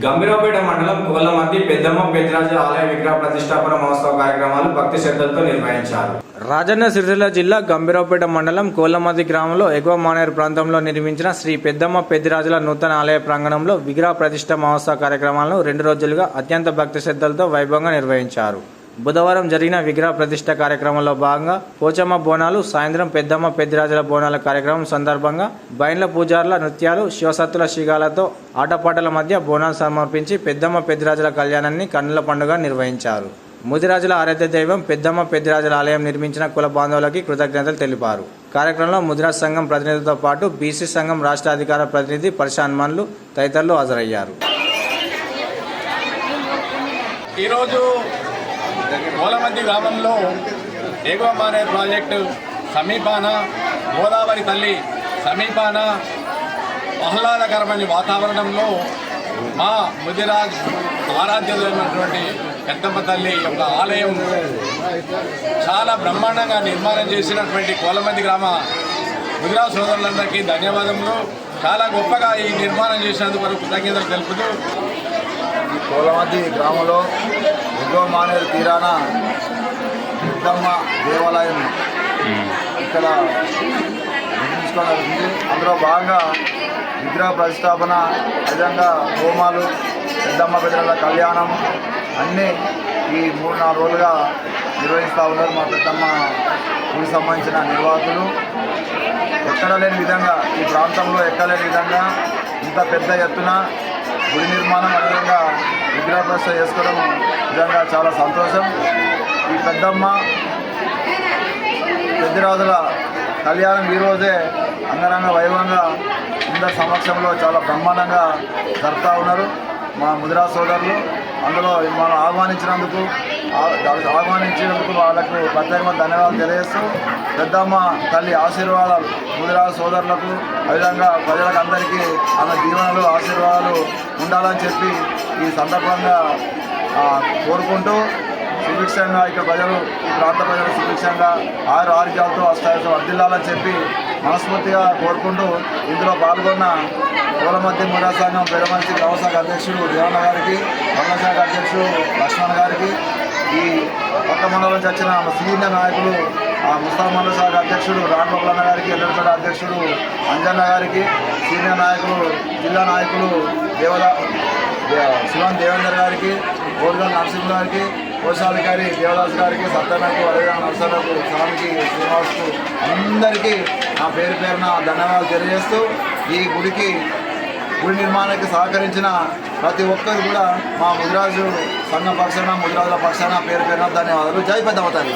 గంభీరావుపేట మండలం కోలమద్ది పెద్దమ్మ పెద్దరాజు ఆలయ విగ్రహ ప్రతిష్టాపన మహోత్సవ కార్యక్రమాలు భక్తి శ్రద్ధలతో నిర్వహించారు. రాజన్న సిరిసిల్ల జిల్లా గంభీరావుపేట మండలం కోలమద్ది గ్రామంలో ఎగువ మానేరు ప్రాంతంలో నిర్మించిన శ్రీ పెద్దమ్మ పెద్దరాజుల నూతన ఆలయ ప్రాంగణంలో విగ్రహ ప్రతిష్ట మహోత్సవ కార్యక్రమాలను 2 రోజులుగా అత్యంత భక్తి శ్రద్ధలతో వైభవంగా నిర్వహించారు. బుధవారం జరిగిన విగ్రహ ప్రతిష్ట కార్యక్రమంలో భాగంగా పోచమ్మ బోనాలు, సాయంత్రం పెద్దమ్మ పెద్దరాజుల బోనాల కార్యక్రమం సందర్భంగా బైండ్ల పూజారుల నృత్యాలు, శివసత్తుల శిగాలతో ఆటపాటల మధ్య బోనాలు సమర్పించి పెద్దమ్మ పెద్దరాజుల కళ్యాణాన్ని కన్నుల పండుగ నిర్వహించారు. ముదిరాజుల ఆరాధ్య దైవం పెద్దమ్మ పెద్దరాజుల ఆలయం నిర్మించిన కుల బాంధవులకి కృతజ్ఞతలు తెలిపారు. కార్యక్రమంలో ముదిరాజ్ సంఘం ప్రతినిధులతో పాటు బీసీ సంఘం రాష్ట్ర అధికార ప్రతినిధి పర్షాన్ మన్లు తదితరులు హాజరయ్యారు. కోలమద్ది గ్రామంలో ఎగువ మానేరు ప్రాజెక్టు సమీపాన గోదావరి తల్లి సమీపాన ఆహ్లాదకరమైన వాతావరణంలో మా ముదిరాజ్ ఆరాధ్యులైనటువంటి పెద్దమ్మ తల్లి యొక్క ఆలయం చాలా బ్రహ్మాండంగా నిర్మాణం చేసినటువంటి కోలమద్ది గ్రామ ముదిరాజ్ సోదరులందరికీ ధన్యవాదములు. చాలా గొప్పగా ఈ నిర్మాణం చేసినందుకు వారు కృతజ్ఞతలు తెలుపుతూ, కోలమద్ది గ్రామంలో ఎగువ మానేరు తీరాన పెద్దమ్మ దేవాలయం ఇక్కడ నిర్మించుకోవడం. అందులో భాగంగా విగ్రహ ప్రతిష్టాపన, విధంగా హోమాలు, పెద్దమ్మ పెద్దల కళ్యాణం అన్నీ ఈ 3-4 రోజులుగా నిర్వహిస్తూ ఉన్నారు మా పెద్దమ్మ గుడికి సంబంధించిన నిర్వాహకులు. ఎక్కడ లేని విధంగా ఈ ప్రాంతంలో ఎక్కలేని విధంగా ఇంత పెద్ద ఎత్తున గుడి నిర్మాణం, అదేవిధంగా విగ్రహ ప్రతిష్ట చేసుకోవడం నిజంగా చాలా సంతోషం. ఈ పెద్దమ్మ పెద్దరాజుల కళ్యాణం ఈరోజే అంగరంగ వైభవంగా అందరి సమక్షంలో చాలా బ్రహ్మాండంగా జరుపుతూ ఉన్నారు మా ముదిరాజ్ సోదరులు. అందులో మనం ఆహ్వానించినందుకు వాళ్ళకు ప్రత్యేకంగా ధన్యవాదాలు తెలియజేస్తూ, పెద్దమ్మ తల్లి ఆశీర్వాదాలు ముదిరాజ్ సోదరులకు, అదేవిధంగా ప్రజలకు అందరికీ ఆమె దీవెనలు ఆశీర్వాదాలు ఉండాలని చెప్పి ఈ సందర్భంగా కోరుకుంటూ, సుభిక్షంగా ఇక్కడ ప్రజలు, ఈ ప్రాంత ప్రజలు సుభిక్షంగా ఆరోగ్యాలతో అష్టాయతో వర్ధిల్లాలని చెప్పి మనస్ఫూర్తిగా కోరుకుంటూ, ఇందులో పాల్గొన్న కోలమద్ది ముదిరాజ్ సంఘం పెరమంచి గ్రామ శాఖ అధ్యక్షుడు దేవన్న గారికి, మండల శాఖ అధ్యక్షుడు లక్ష్మణ్ గారికి, ఈ కొత్త మండలం నుంచి వచ్చిన సీనియర్ నాయకులు ముస్తాఫ్ మండల శాఖ అధ్యక్షుడు రాంగోపాలన్న గారికి, ఎల్లరిపేట అధ్యక్షుడు అంజన్న గారికి, సీనియర్ నాయకులు జిల్లా నాయకులు శివన్ దేవేందర్ గారికి, ఓర్గల్ నరసింహ గారికి, కోశాధికారి దేవదాస్ గారికి, సత్యనకు, అదేవిధంగా నరసన్నకు, స్వామికి, శ్రీనివాస్కు అందరికీ నా పేరు పేరున ధన్యవాదాలు తెలియజేస్తూ, ఈ గుడి నిర్మాణానికి సహకరించిన ప్రతి ఒక్కరు కూడా మా ముదిరాజు సంఘం పక్షాన, ముదిరాజుల పక్షాన పేరు పేరున ధన్యవాదాలు. జై పెద్దమ్మ తల్లి.